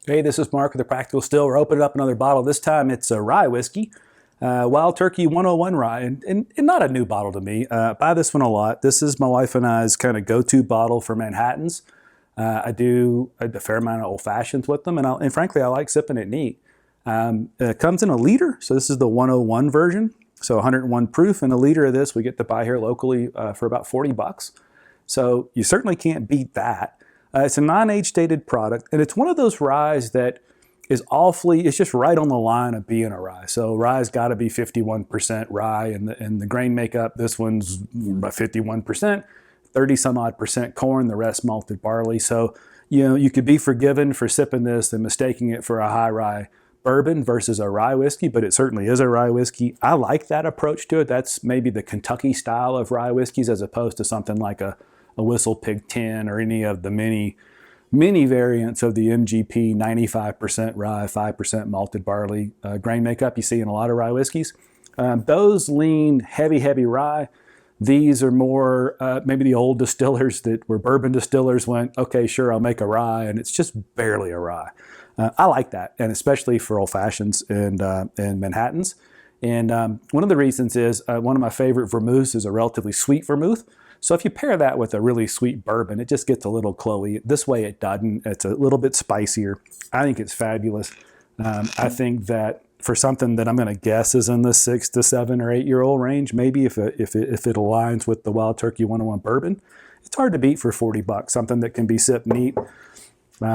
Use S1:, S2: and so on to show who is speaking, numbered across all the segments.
S1: Hey, this is Mark with the Practical Still. We're opening up another bottle. This time it's a Rye Whiskey, Wild Turkey 101 Rye, and not a new bottle to me. I buy this one a lot. This is my wife and I's kind of go-to bottle for Manhattans. I do a fair amount of old fashions with them, and frankly, I like sipping it neat. It comes in a liter, so this is the 101 version, so 101 proof, and a liter of this we get to buy here locally for about 40 bucks. So you certainly can't beat that. It's a non-age dated product, and it's one of those ryes that is it's just right on the line of being a rye. So rye's got to be 51% rye, and the grain makeup, this one's about 51%, 30 some odd percent corn, the rest malted barley. So, you could be forgiven for sipping this and mistaking it for a high rye bourbon versus a rye whiskey, but it certainly is a rye whiskey. I like that approach to it. That's maybe the Kentucky style of rye whiskeys as opposed to something like a Whistle Pig 10 or any of the many variants of the MGP 95% rye, 5% malted barley grain makeup you see in a lot of rye whiskeys. Those lean heavy rye. These are more maybe the old distillers that were bourbon distillers went, okay, sure, I'll make a rye, and it's just barely a rye. I like that, and especially for old fashions and Manhattans. And one of the reasons is one of my favorite vermouths is a relatively sweet vermouth. So if you pair that with a really sweet bourbon, it just gets a little cloey. This way it doesn't. It's a little bit spicier. I think it's fabulous. I think that for something that I'm going to guess is in the 6 to 7 or 8 year old range, maybe if it aligns with the Wild Turkey 101 bourbon, it's hard to beat for 40 bucks. Something that can be sipped neat,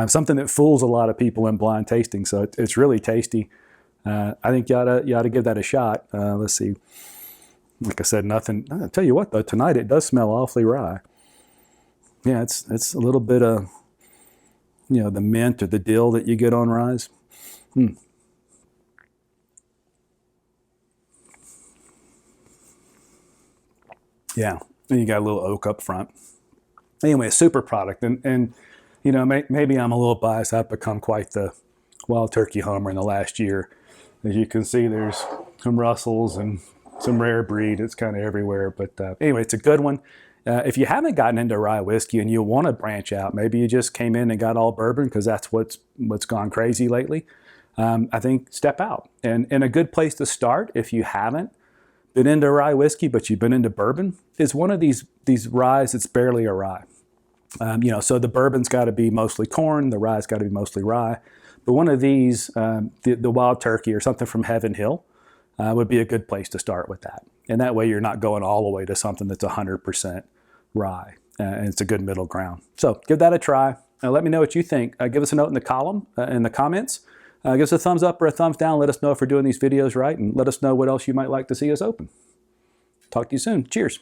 S1: something that fools a lot of people in blind tasting. So it's really tasty. I think you ought to give that a shot. Let's see. Like I said, nothing. I'll tell you what, though, tonight it does smell awfully rye. Yeah, it's a little bit of, the mint or the dill that you get on ryes. Yeah, and you got a little oak up front. Anyway, a super product, and maybe I'm a little biased. I've become quite the Wild Turkey homer in the last year. As you can see, there's some Russells and some rare breed. It's kind of everywhere. But anyway, it's a good one. If you haven't gotten into rye whiskey and you want to branch out, maybe you just came in and got all bourbon because that's what's gone crazy lately. I think step out. And a good place to start, if you haven't been into rye whiskey but you've been into bourbon, is one of these ryes that's barely a rye. So the bourbon's got to be mostly corn, the rye's got to be mostly rye. But one of these, the Wild Turkey or something from Heaven Hill, would be a good place to start with that. And that way you're not going all the way to something that's 100% rye. And it's a good middle ground. So give that a try. Let me know what you think. Give us a note in the column, in the comments. Give us a thumbs up or a thumbs down. Let us know if we're doing these videos right. And let us know what else you might like to see us open. Talk to you soon. Cheers.